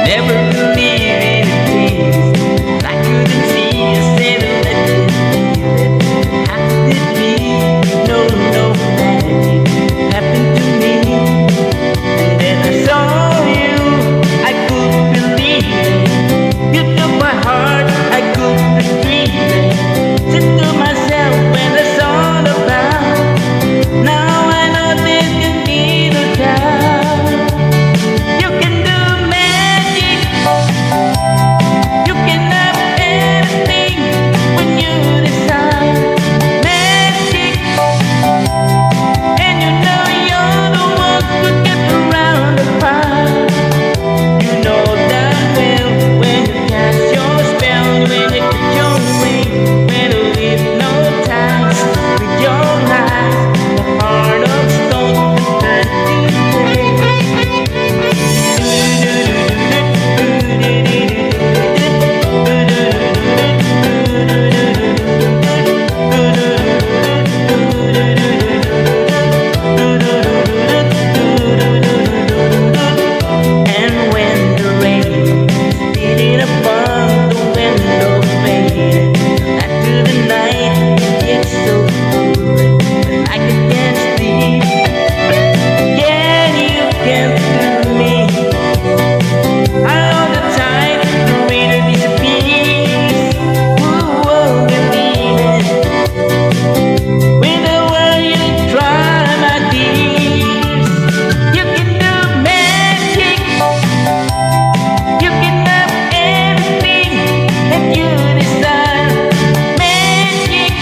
Never believe in things I couldn't see. I said let me feel it. How could it be? No, no magic happened to me. And then I saw you, I couldn't believe it. You took my heart, I couldn't retrieve it. Said to myself when I saw the bound, now I know this can be the time. You can do magic, you can have anything when you decide. Magic, and you know you're the one who get around the fire. You know that well when you cast your spell, when you get your wing, when you leave no ties with your lies. The heart of stone can turn to And when the rain is beating upon the window pane, after the night gets so cold that I can't sleep, can you can feel me all the time, the rain disappears. Whoa, believe it. When the world you dry my tears, you can do magic, you can have anything that you desire. Magic,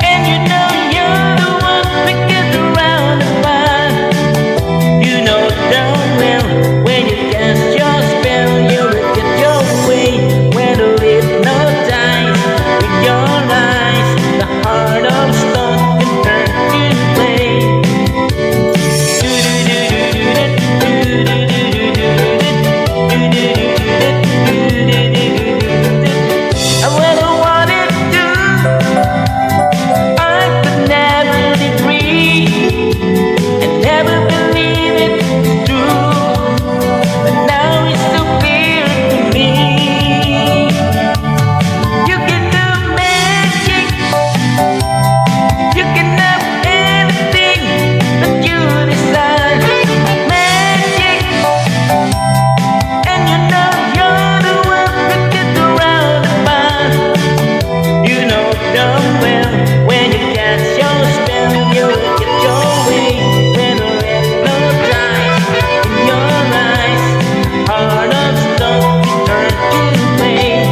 and you know you're the one who gets around the fire. You know damn well when you cast your spell, you will get your way. When to leave no ties with your eyes, the heart of stone can turn to clay. I wouldn't want it to, I could never agree and never believe it's true, but now it's so clear to me. You can do magic, you can have anything that you decide. Magic, and you know you're the one who gets around the fire. You know damn well when you cast your spell, you'll get your way. When there is no time in your eyes, heart of stone can turn to clay.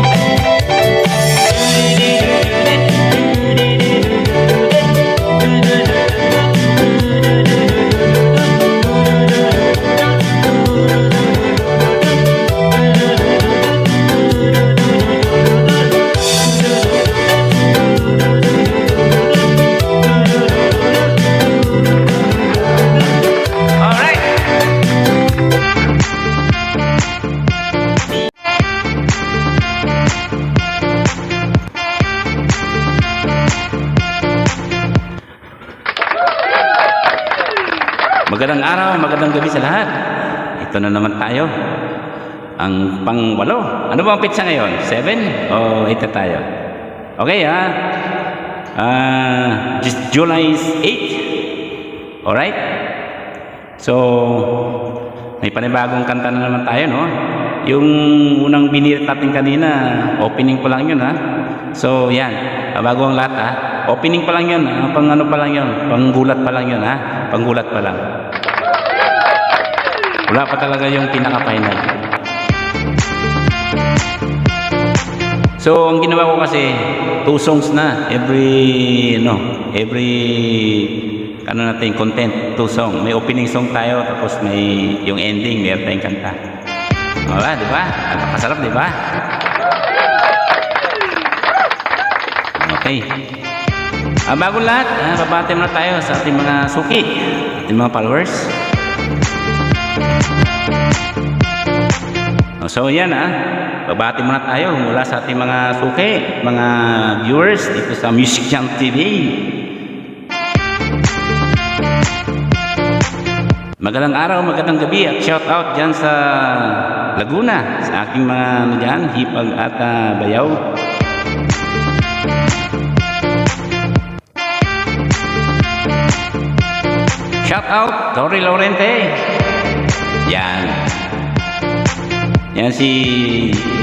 All right. Magandang araw, magandang gabi sa lahat. Ito na naman tayo. Ang pang-walo. Ano ba ang pitsa ngayon? 7 o 8 na tayo? Okay July 8. Alright? So, may panibagong kanta na naman tayo, no? Yung unang binirit natin kanina, opening pa lang yun, ha? So, yan. Bago ang lahat, ha? Opening pa lang yun, ha? Pang ano pa lang yun? Panggulat pa lang yun, ha? Panggulat pa lang. Wala pa talaga yung pinaka-final. So, ang ginawa ko kasi, 2 songs na. Every natin, content, 2 song. May opening song tayo, tapos may yung ending, meron tayong kanta. Wala, di ba? Napakasarap, di ba? Okay. Bago lahat, babati muna tayo sa ating mga suki, ating mga followers. So yan babati muna tayo mula sa ating mga suki, mga viewers dito sa Music Jam TV. Magandang araw, magandang gabi at shout out dyan sa Laguna, sa aking mga ano dyan, hipag at bayaw. Shout out, Dory Laurente. Yan. Yan si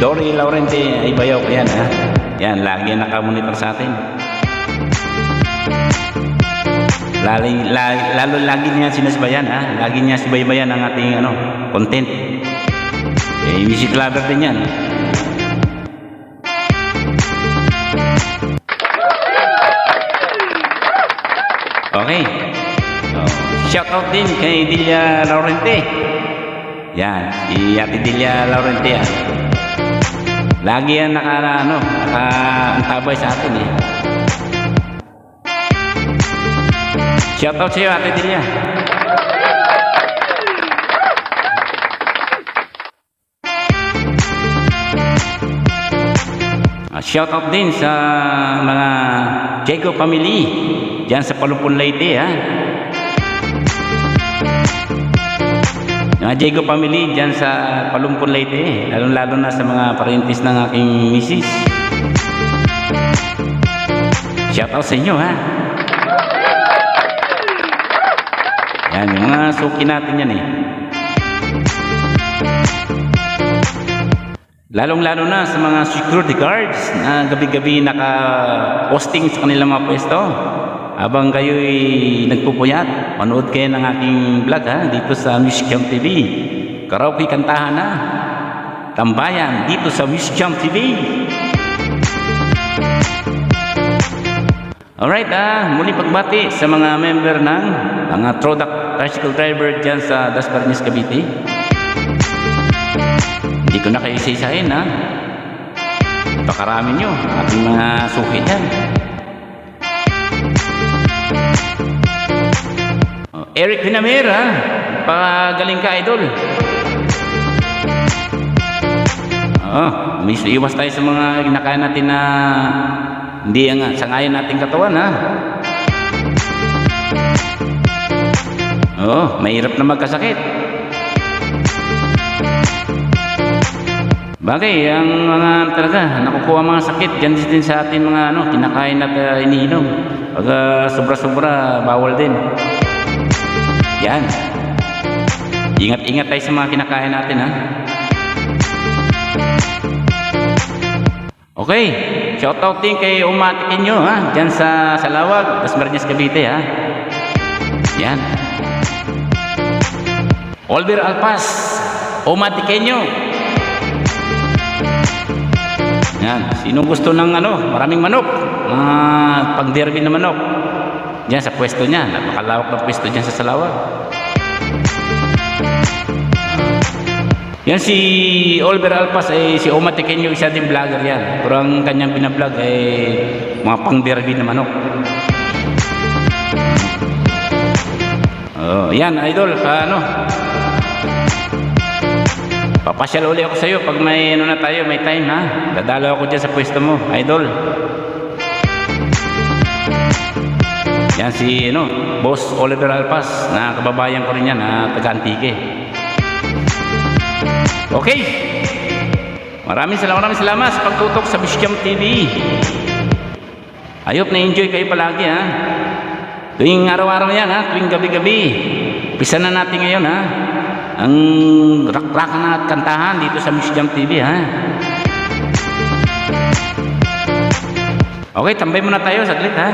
Dory Laurente ay bayaw ko yan ha. Yan, lagi nakamonitor sa atin. Lagi niya sinasbayan ha. Lagi niya sibaybayan ang ating content. Music lover din yan. Okay. Shout out din kay Delia Laurente. Yan, si Ate Delia Laurente yan. Lagi yan nakaantabay sa atin eh. Shout out sa iyo, Ate Delia. Shout out din sa mga Jago family diyan sa Palumpon Leyte ha. Mga Jago family diyan sa Palumpon Leyte, lalo na sa mga parentis ng aking misis. Shout out sa inyo ha. Yan, yung mga suki natin yan eh. Lalong-lalo na sa mga security guards na gabi-gabi naka-posting sa kanilang mga pwesto. Habang kayo'y nagpupuyat, manood kayo ng aking vlog ha, dito sa Wiscam TV. Karaoke kantahan na. Tambayan dito sa Wiscam TV. Alright muli pagbati sa mga member ng mga Trodac tricycle driver dyan sa Dasmariñas, Cavite. Hindi ko na kayo isa-isahin ha. Pakarami nyo ating mga suki dyan. Eric Pinamera, pagaling ka idol. Iwas tayo sa mga kinakain natin na hindi ang sangayon nating katawan ha. Mahirap na magkasakit. Bagay, ang mga talaga nakukuha mga sakit dyan din sa atin mga kinakain at iniinom. Pag sobra-sobra, bawal din. Yan. Ingat-ingat tayo sa mga kinakain natin ha. Okay, shout out din kay Umatikin nyo ha, dyan sa Salawag, Dasmariñas, Cavite ha. Yan. Oliver Alpas, Umatikin nyo. Yan, sino gusto ng maraming manok, pang-derby na manok, dyan sa pwesto niya, napakalawak ng pwesto dyan sa Salawag. Yan si Oliver Alpas ay si Oma Tequeño, isa din vlogger yan. Pero ang kanyang binablog ay mga pang-derby na manok. Yan idol, papasyal uli ako sa iyo pag may na tayo, may time ha. Dadalaw ako diyan sa pwesto mo, idol. Yan si Boss Oliver Alpas, na kababayan ko rin yan, taga Antique. Okay. Maraming salamat sa pagtutok sa Wiscam TV. Ayop na enjoy kayo palagi ha. Tuwing araw-araw yan ha, tuwing gabi-gabi. Pisa na natin ngayon ha. Ang rak-rakan at kantahan dito sa Wiscam TV ha. Okay, tambay muna tayo saglit ha.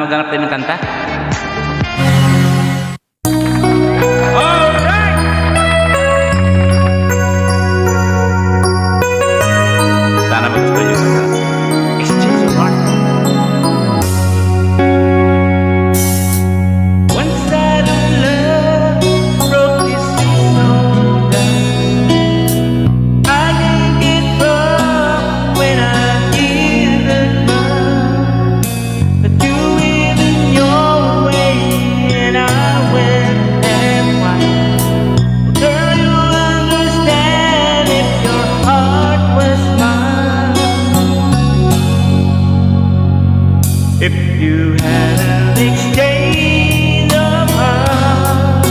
Maghanap tayo ng kanta. Alright! Sana mag-gusto nyo. Exchange of heart. One side of love broke this season down. I can get wrong when I hear the love, but you even your way and I went that way. Girl, you understand if your heart was mine. If you had an exchange of hearts,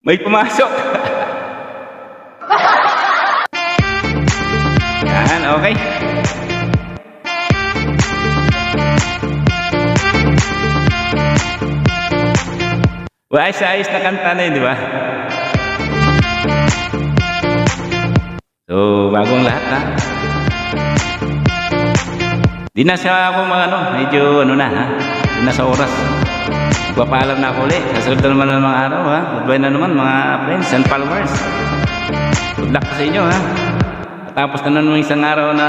May pumasok. Yan, okay. Well, ayos na kanta na yun, di ba? So, bagong lahat ha. Di na siya ako medyo na ha. Di na sa oras. Magpapaalam na ako ulit. Kasunod na naman ng mga araw ha. Goodbye na naman mga friends and followers. Good luck sa inyo ha. Tapos na naman isang araw na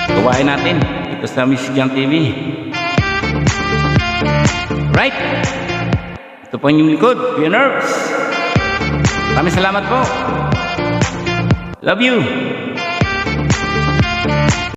gawain natin ito sa Miss Jam TV. Right? Ito po yung likod, Kuya Nerves. Maraming salamat po. Love you.